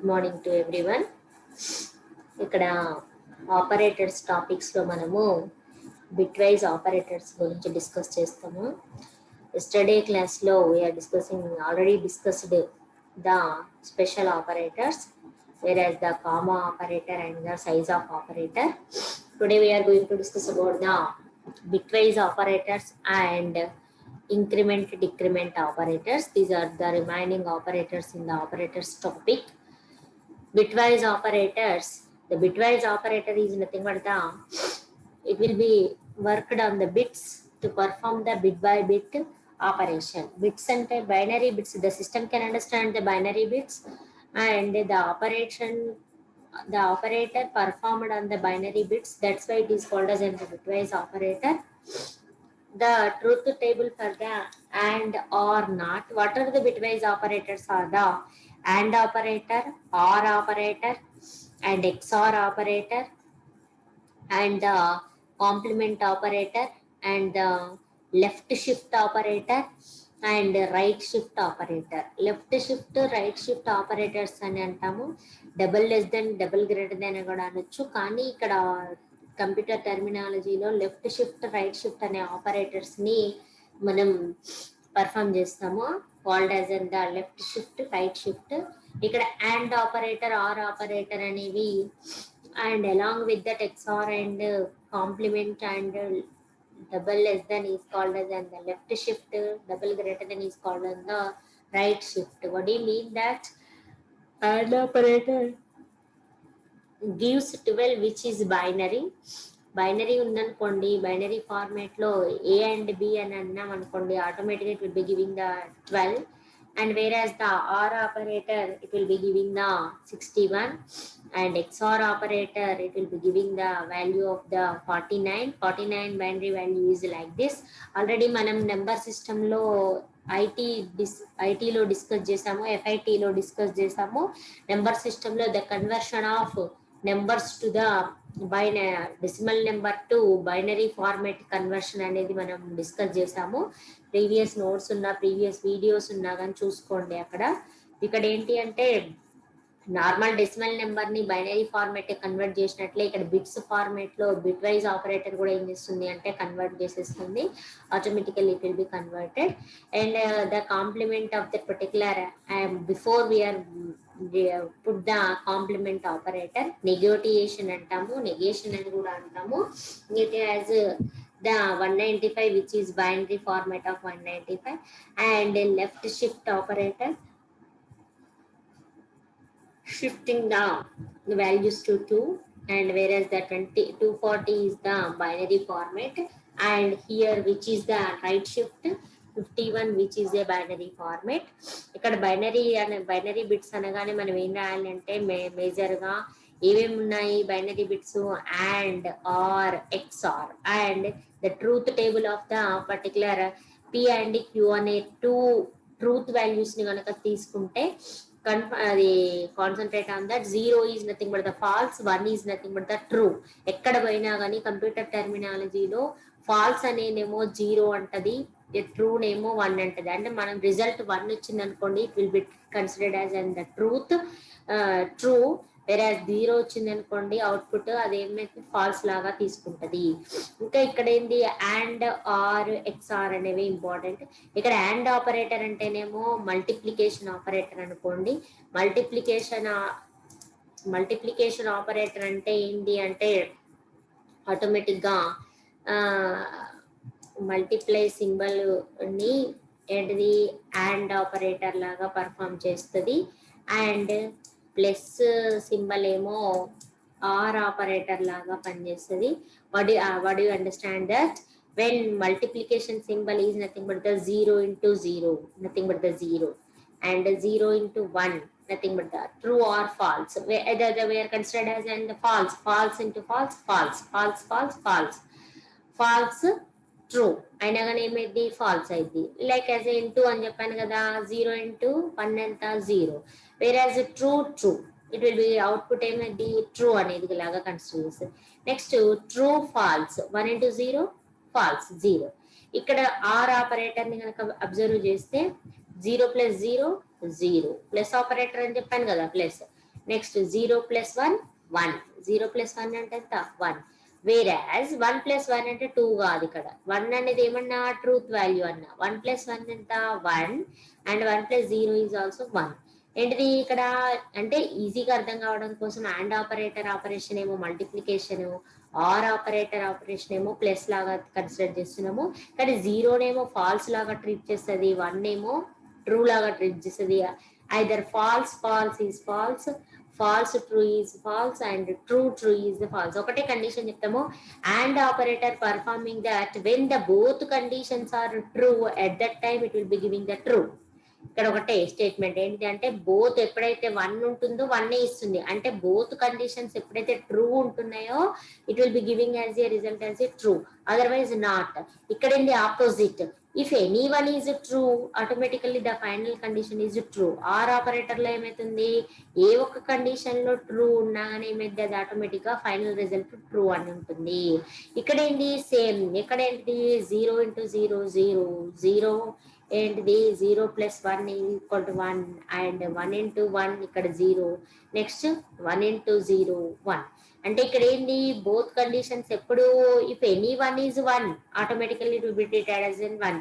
Good morning to everyone. ఇక్కడ operators టాపిక్స్లో మనము బిట్వైజ్ ఆపరేటర్స్ గురించి డిస్కస్ చేస్తాము. ఎస్టర్డే క్లాస్లో we are discussing already discussed the special operators whereas the comma operator and the size of operator. Today we are going to discuss about the bitwise operators and increment decrement operators. These are the remaining operators in the operators topic. Bitwise operators, the bitwise operator is nothing but it will be worked on the bits to perform the bit by bit operation. Bits and binary bits, the system can understand the binary bits and the operator performed on the binary bits. That's why it is called as a bitwise operator. The truth table for the and or not. What are the bitwise operators? Are the and operator, or operator, and XOR operator, and the complement operator, and the left shift operator, and right shift operator. Left shift, right shift operators అని అంటాము. Double less than, double greater than కూడా అనొచ్చు. కానీ ఇక్కడ computer టెర్మినాలజీలో left shift, right shift అనే ఆపరేటర్స్ని మనం పర్ఫామ్ చేస్తాము. Called as an the left shift, right shift. ఇక్కడ అండ్ ఆపరేటర్, ఆర్ ఆపరేటర్ అనేవి and along with that XOR and complement and double less than is called as and the left shift, double greater than is called as the right shift. What do you mean that? And operator gives 12 which is binary. Binary ఉందనుకోండి, binary ఫార్మేట్లో A and B అని అన్నాం అనుకోండి, ఆటోమేటిక్గా it will be giving the 12. And whereas the OR operator, it will be giving the 61, and XOR operator, it will be giving the value of the 49. 49 binary value is like this. Already మనం number సిస్టంలో ఐటీలో discuss చేసాము, FITలో discuss చేసాము. Number సిస్టంలో the conversion of numbers to the decimal number to binary format conversion అనేది మనం discuss చేసాము. Previous notes ఉన్నా, ప్రీవియస్ వీడియోస్ ఉన్నా కానీ చూసుకోండి. ఇక్కడ ఏంటి అంటే నార్మల్ డెసిమల్ నెంబర్ని బైనరీ ఫార్మేట్ కన్వర్ట్ చేసినట్లే ఇక్కడ బిట్స్ ఫార్మేట్లో బిట్ వైజ్ ఆపరేటర్ కూడా ఏం చేస్తుంది అంటే కన్వర్ట్ చేసేస్తుంది. Automatically it will be converted. And the complement of the particular before we are put the complement operator, negotiation అంటాము, negation అని కూడా అంటాము. It has the 195 which is binary format of 195 and left shift operator shifting the values to 2, and whereas the 240 is the binary format, and here which is the right shift 51 which is a binary format. ఇక్కడ binary bits అనగానే మనం ఏం రాయాలంటే మేజర్గా ఏమేమి ఉన్నాయి binary bits, and, or, XOR, and the truth table of the particular P and Q అనే 2 truth వాల్యూస్ని కనుక తీసుకుంటే అది concentrate on that. 0 is nothing but the false, 1 is nothing but the true. ఎక్కడ పోయినా కానీ కంప్యూటర్ టెర్మినాలజీలో ఫాల్స్ అనేనేమో 0 అంటది, true నేమో 1 అంటది. అంటే మనం రిజల్ట్ 1 వచ్చింది అనుకోండి, it will be considered as and the truth true. వేరే 0 వచ్చింది అనుకోండి, అవుట్పుట్ అదేమైతే ఫాల్స్ లాగా తీసుకుంటది. ఇంకా ఇక్కడ ఏంది అండ్, ఆర్, XOR అనేవి ఇంపార్టెంట్. ఇక్కడ అండ్ ఆపరేటర్ అంటేనేమో మల్టిప్లికేషన్ ఆపరేటర్ అనుకోండి. మల్టిప్లికేషన్ ఆపరేటర్ అంటే ఏంటి అంటే ఆటోమేటిక్గా మల్టిప్లై సింబల్ ని ఏంటిది అండ్ ఆపరేటర్ లాగా పర్ఫామ్ చేస్తుంది, అండ్ ప్లస్ సింబల్ ఏమో ఆర్ ఆపరేటర్ లాగా పనిచేస్తుంది. What you understand that when multiplication symbol is nothing but the 0 into 0, nothing but the 0, and 0 into 1, nothing but the true or false. We are considered as and the false into false, false true అయినా కానీ ఏమైంది falls అయింది. Like as into అని చెప్పాను కదా, 0 into 1 ఎంత 0. Whereas true it will be output ఏమైంది true అనేది లాగా కన్సిడర్ చేస్తుంది. Next true false, 1 into 0 false 0. ఇక్కడ ఆర్ ఆపరేటర్ని కనుక అబ్జర్వ్ చేస్తే 0 + 0 0, ప్లస్ ఆపరేటర్ అని చెప్పాను కదా, ప్లస్ నెక్స్ట్ 0 + 1 1, 0 + 1 అంటే ఎంత 1, వేరాజ్ 1 + 1 అంటే 2 కాదు, ఇక్కడ 1 అనేది ఏమన్నా ట్రూత్ వాల్యూ అన్న, 1 + 1 ఎంత 1 అండ్ 1 + 0 ఈజ్ ఆల్సో 1. ఏంటిది ఇక్కడ అంటే ఈజీగా అర్థం కావడం కోసం అండ్ ఆపరేటర్ ఆపరేషన్ ఏమో మల్టిప్లికేషన్, ఆర్ ఆపరేటర్ ఆపరేషన్ ఏమో ప్లస్ లాగా కన్సిడర్ చేస్తున్నాము, కానీ జీరోనేమో ఫాల్స్ లాగా ట్రీట్ చేస్తుంది, 1 ఏమో ట్రూ లాగా ట్రీట్ చేస్తుంది. Either false false is false, false true is false and true true is the false. ఒకటే కండిషన్ చెప్తాము, and operator performing that when the both conditions are true at that time it will be giving the true. ఇక్కడ ఒకటే statement ఏంటి అంటే both ఎప్పుడైతే 1 ఉంటుందో 1 ఇస్తుంది, అంటే బోత్ కండిషన్స్ ఎప్పుడైతే ట్రూ ఉంటున్నాయో it will be giving as a result as a true, otherwise not. ఇక్కడ ఏంటి opposite, if any one is true automatically the final condition is true. Or operator లో ఏమైతుంది, ఏ ఒక్క కండిషన్ లో ట్రూ ఉన్నా కానీ ఏమైంది, అది ఆటోమేటిక్ గా ఫైనల్ రిజల్ట్ ట్రూ అని ఉంటుంది. ఇక్కడ ఏంటి సేమ్, ఇక్కడ ఏంటి 0 × 0 0 0 ఏంటిది 0 + 1 = 1 అండ్ 1 × 1 ఇక్కడ 0, నెక్స్ట్ 1 × 0 1. అంటే ఇక్కడ ఏంటి బోత్ కండిషన్స్ ఎప్పుడు if any one is 1 automatically it will be treated as 1.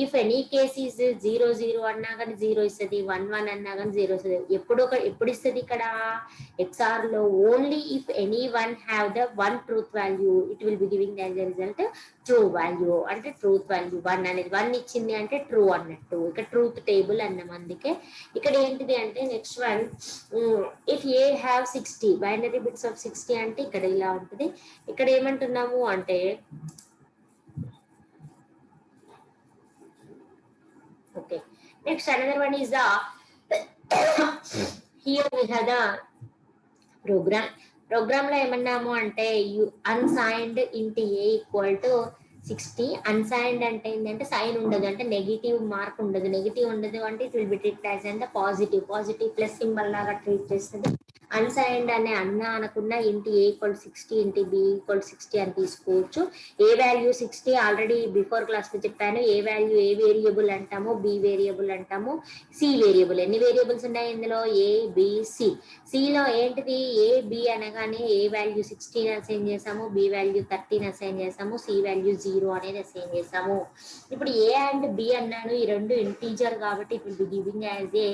If any case is 0 0 అన్నా కానీ 0 ఇస్తుంది, 1 1 అన్నా కానీ 0 ఇస్తుంది. ఎప్పుడు ఇస్తుంది ఇక్కడ XR లో only if any one have the 1 truth value it will be giving as a result true value. అంటే ట్రూత్ వాల్యూ 1 అనేది 1 ఇచ్చింది అంటే ట్రూ అన్నట్టు, ఇక్కడ ట్రూత్ టేబుల్ అన్నాం. అందుకే ఇక్కడ ఏంటిది అంటే next one, if a have 60 binary bits of 60 అంటే ఇక్కడ ఇలా ఉంటుంది. ఇక్కడ ఏమంటున్నాము అంటే okay, next another one is the here we have the program లో ఏమన్నాము అంటే అన్సైన్డ్ ఇంటి ఏ = 60. అన్సైన్డ్ అంటే ఏంటంటే సైన్ ఉండదు, అంటే నెగిటివ్ మార్క్ ఉండదు. నెగిటివ్ ఉండదు అంటే it will B treat as అంటే పాజిటివ్ ప్లస్ సింబల్ లాగా ట్రీట్ చేస్తుంది. అన్సైన్డ్ అనే అనకుండా ఇంటి ఏ = 60, ఇంటి బి = 60 అని తీసుకోవచ్చు. ఏ వాల్యూ 60 ఆల్రెడీ బిఫోర్ క్లాస్ లో చెప్పాను. ఏ వాల్యూ ఏ వేరియబుల్ అంటాము, బి వేరియబుల్ అంటాము, సి వేరియబుల్. ఎన్ని వేరియబుల్స్ ఉన్నాయి ఇందులో, ఏ బి సి. సిలో ఏంటిది ఏ బి అనగానే ఏ వాల్యూ 16 అసైన్ చేసాము, బి వాల్యూ 13 అసైన్ చేసాము, సి వాల్యూ 0 అనేది అసైన్ చేసాము. ఇప్పుడు ఏ అండ్ బి అన్నాను, ఈ రెండు ఇంటీజర్ కాబట్టి it will be giving as a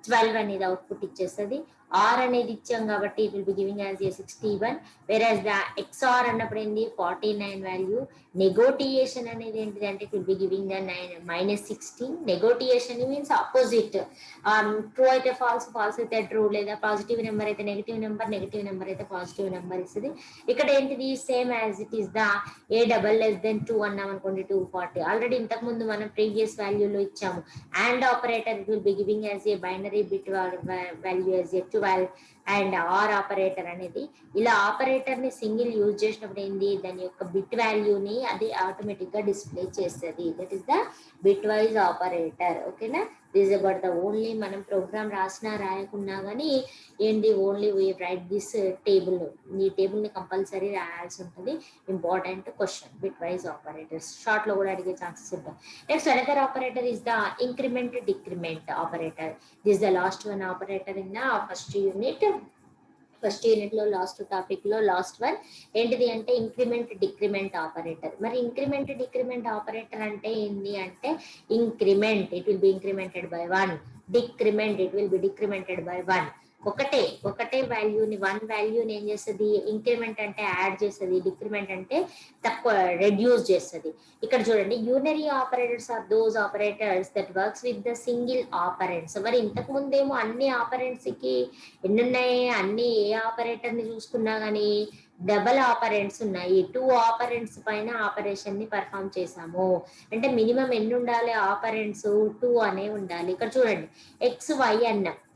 12 అనేది అవుట్పుట్ ఇచ్చేస్తుంది. ఆర్ అనేది ఇచ్చాం కాబట్టి it will be giving as ఏ 61. వెరాజ్ ద ఎక్స్ఆర్ అన్నప్పుడు ఏంటి 49 వాల్యూ. నెగోటియేషన్ అనేది ఏంటిది అంటే it will be giving the -16. Negotiation means opposite, true అయితే ఫాల్స్, ఫాల్స్ అయితే ట్రూ, లేదా పాజిటివ్ నెంబర్ అయితే నెగిటివ్ నెంబర్, నెగిటివ్ నెంబర్ అయితే పాజిటివ్ నెంబర్ ఇస్తుంది. ఇక్కడ ఏంటిది same as it is the a <2 అన్నాం అనుకోండి 240. ఆల్రెడీ ఇంతకు ముందు మనం ప్రీవియస్ వాల్యూలో ఇచ్చాము. And operator it will be giving as a binary bit value as a 12 and or operator అనేది ఇలా ఆపరేటర్ ని సింగిల్ యూజ్ చేసినప్పుడు ఏంది దాని యొక్క బిట్ వాల్యూని అది ఆటోమేటిక్ గా డిస్ప్లే చేస్తుంది. That is the bit wise operator. ఓకేనా, దిస్ అబౌట్ ద ఓన్లీ మనం ప్రోగ్రామ్ రాసినా రాయకున్నా కానీ ఏంటి only we write this table. ఈ టేబుల్ ని కంపల్సరీ రాయాల్సి ఉంటుంది. Important question, bit wise operators short లో కూడా అడిగే ఛాన్సెస్ ఉంటాయి. Next another operator is the increment decrement operator. This the last one operator in the first unit. First unit లో last topic లో లాస్ట్ వన్ ఏంటిది అంటే ఇంక్రిమెంట్ డిక్రిమెంట్ ఆపరేటర్. మరి increment decrement operator అంటే ఏంటి అంటే increment it will be incremented by 1, decrement it will be decremented by 1. ఒకటే వాల్యూని 1 వాల్యూని ఏం చేస్తుంది ఇంక్రిమెంట్ అంటే యాడ్ చేస్తుంది, డిక్రిమెంట్ అంటే తక్కువ రెడ్యూస్ చేస్తుంది. ఇక్కడ చూడండి unary operators are those operators that works with the single operands. మరి ఇంతకు ముందేమో అన్ని ఆపరెంట్స్ కి ఎన్ని ఉన్నాయి, అన్ని ఏ ఆపరేటర్ ని చూసుకున్నా కానీ డబల్ ఆపరెంట్స్ ఉన్నాయి. 2 ఆపరెంట్స్ పైన ఆపరేషన్ ని పర్ఫామ్ చేసాము. అంటే మినిమం ఎన్ని ఉండాలి ఆపరెంట్స్ 2 అనే ఉండాలి. ఇక్కడ చూడండి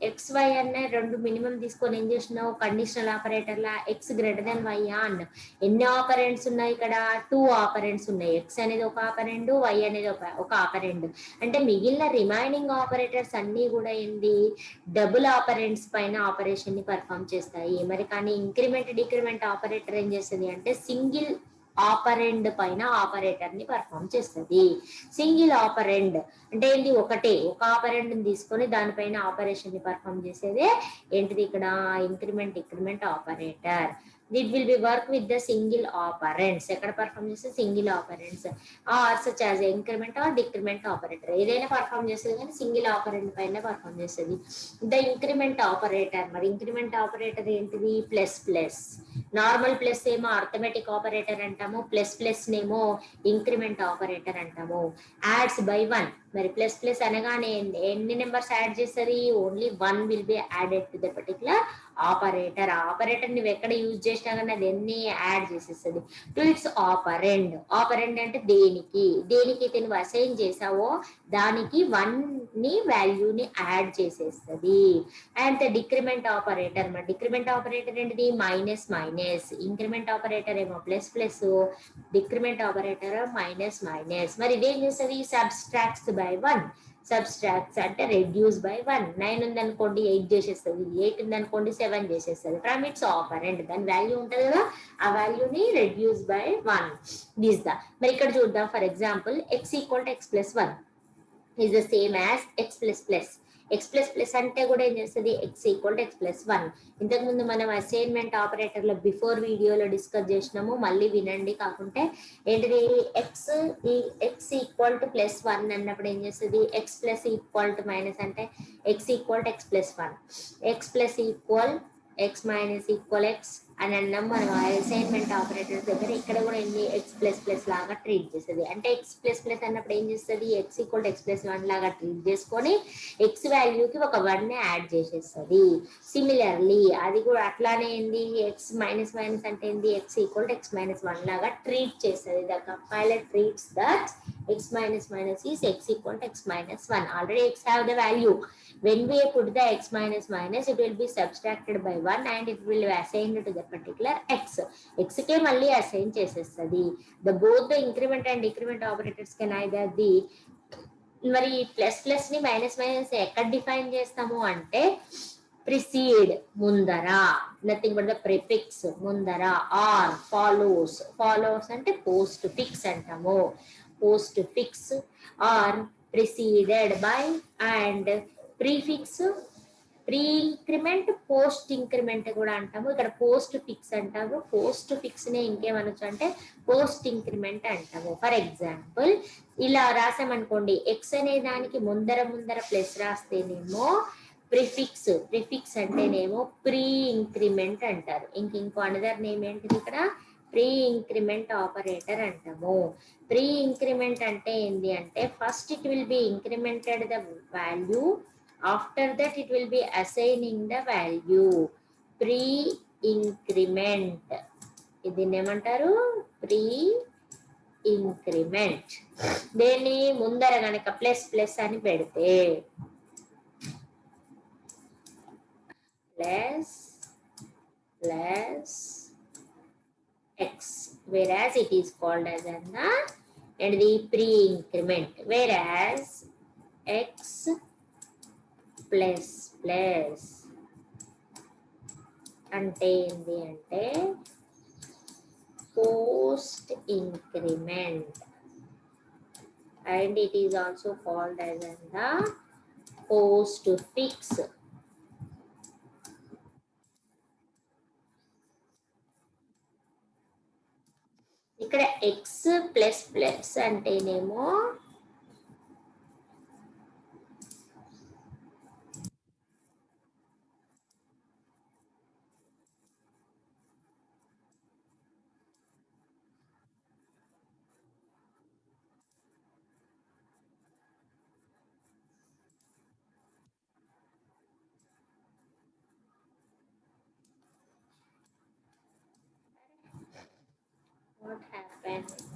XY అన్న రెండు మినిమం తీసుకొని ఏం చేసినావు కండిషనల్ ఆపరేటర్ లా X > Y అన్న. ఎన్ని ఆపరెంట్స్ ఉన్నాయి ఇక్కడ 2 ఆపరెంట్స్ ఉన్నాయి. X అనేది ఒక ఆపరెండ్, Y అనేది ఒక ఆపరెండ్. అంటే మిగిలిన రిమైనింగ్ ఆపరేటర్స్ అన్ని కూడా ఏంది డబుల్ ఆపరెంట్స్ పైన ఆపరేషన్ ని పర్ఫామ్ చేస్తాయి. మరి కానీ ఇంక్రిమెంట్ డిక్రిమెంట్ ఆపరేటర్ ఏం చేస్తుంది అంటే సింగిల్ ఆపరెండ్ పైన ఆపరేటర్ ని పర్ఫామ్ చేస్తుంది. సింగిల్ ఆపరెండ్ అంటే ఏంటి, ఒకటే ఒక ఆపరెండ్ ని తీసుకొని దానిపైన ఆపరేషన్ ని పర్ఫామ్ చేసేదే ఏంటిది ఇక్కడ increment decrement operator. It will be work with the single operands. ఎక్కడ పర్ఫామ్ చేస్తే single operands are such as increment or decrement operator. ఏదైనా పర్ఫామ్ చేస్తుంది కానీ సింగిల్ ఆపరెంట్ పైన పర్ఫామ్ చేస్తుంది. ద ఇంక్రిమెంట్ ఆపరేటర్, మరి ఇంక్రిమెంట్ ఆపరేటర్ ఏంటిది, ప్లస్ ప్లస్. నార్మల్ ప్లస్ ఏమో అర్థమెటిక్ ఆపరేటర్ అంటాము, ప్లస్ ప్లస్ నేమో ఇంక్రిమెంట్ ఆపరేటర్ అంటాము. యాడ్స్ బై 1, మరి ప్లస్ ప్లస్ అనగానే ఎన్ని నెంబర్స్ యాడ్ చేస్తుంది, only 1 will be added to the particular operator. Operator నువ్వు ఎక్కడ యూజ్ చేసినా కానీ అది ఎన్ని యాడ్ చేసేస్తుంది టు ఇట్స్ ఆపరెండ్. ఆపరెండ్ అంటే దేనికి దేనికైతే నువ్వు అసైన్ చేసావో దానికి 1 ని వాల్యూని యాడ్ చేసేస్తుంది. అండ్ ద డిక్రిమెంట్ ఆపరేటర్, మరి డిక్రిమెంట్ ఆపరేటర్ ఏంటిది, మైనస్ మైనస్. ఇంక్రిమెంట్ ఆపరేటర్ ఏమో plus plus, decrement operator minus minus. మరి ఇదేం చేస్తుంది, సబ్స్ట్రాక్ట్స్ బై 1. సబ్స్ట్రాక్ట్స్ అంటే రెడ్యూస్ బై 1. 9 ఉందనుకోండి 8 చేసేస్తుంది, 8 ఉందనుకోండి 7 చేసేస్తుంది. ఫ్రమ్ ఇట్స్ ఆపరెంట్ దాని వాల్యూ ఉంటుంది కదా, ఆ వాల్యూని రెడ్యూస్ బై 1 దిస్ ద. మరి ఇక్కడ చూద్దాం, for example x equal to x plus 1 is the same as x plus plus. x plus plus అంటే కూడా ఏం చేస్తుంది, x equal to x plus 1. ఇంతకుముందు మనం అసైన్మెంట్ ఆపరేటర్లో బిఫోర్ వీడియోలో డిస్కస్ చేసినాము, మళ్ళీ వినండి. కాకుంటే ఏంటిది, x ఈక్వల్ టు ప్లస్ 1 అన్నప్పుడు ఏం చేస్తుంది, x plus equal to minus అంటే x equal to x plus 1, x plus equal x minus equal x అని అన్నాం మనం అసైన్మెంట్ ఆపరేటర్స్ దగ్గర. ఇక్కడ కూడా ఏంటి, ఎక్స్ ప్లస్ ప్లస్ లాగా ట్రీట్ చేస్తుంది. అంటే ఎక్స్ ప్లస్ ప్లస్ అన్నప్పుడు ఏం చేస్తుంది, X equal to X plus 1 లాగా ట్రీట్ చేసుకొని ఎక్స్ వాల్యూకి ఒక 1 యాడ్ చేసేస్తుంది. సిమిలర్లీ అది కూడా అట్లానే ఏంది, ఎక్స్ మైనస్ మైనస్ అంటే ఏంది, X equal to X minus 1 లాగా ట్రీట్ చేస్తుంది. The compiler treats that x minus minus is x equal to x minus 1. Already x have the value. When we put the x minus minus, it will be subtracted by 1 and it will be assigned to the particular x. x ke malli assign chesestadi. The both the increment and decrement operators can either be, మరి plus plus ని minus minus ఎక్కడ define చేస్తాము అంటే precede ముందర, nothing but the prefix ముందర, or follows. Follows అంటే postfix అంటాము, postfix or preceded by and prefix. Pre increment post increment కూడా అంటాము. ఇక్కడ పోస్ట్ ఫిక్స్ అంటాము. పోస్ట్ ఫిక్స్ నే ఇంకేమనొచ్చు అంటే పోస్ట్ ఇంక్రిమెంట్ అంటాము. ఫర్ ఎగ్జాంపుల్ ఇలా రాసామనుకోండి, ఎక్స్ అనే దానికి ముందర ప్లస్ రాస్తేనేమో ప్రిఫిక్స్. ప్రిఫిక్స్ అంటేనేమో ప్రీ ఇంక్రిమెంట్ అంటారు. ఇంకో అనదర్ నేమ్ ఏంటిది ఇక్కడ, ప్రీ ఇంక్రిమెంట్ ఆపరేటర్ అంటాము. ప్రీ ఇంక్రిమెంట్ అంటే ఏంటి అంటే first it will be incremented the value, after that it will be assigning the value. Pre increment, దీన్ని ఏమంటారు, ప్రీ ఇంక్రిమెంట్. దేన్ని ముందర గనక ప్లస్ ప్లస్ అని పెడితే plus plus x, whereas it is called as and the pre increment, whereas x plus plus అంటే ఏంటి అంటే post increment and it is also called as the post fix. ఇక్కడ x plus plus అంటేనేమో what happened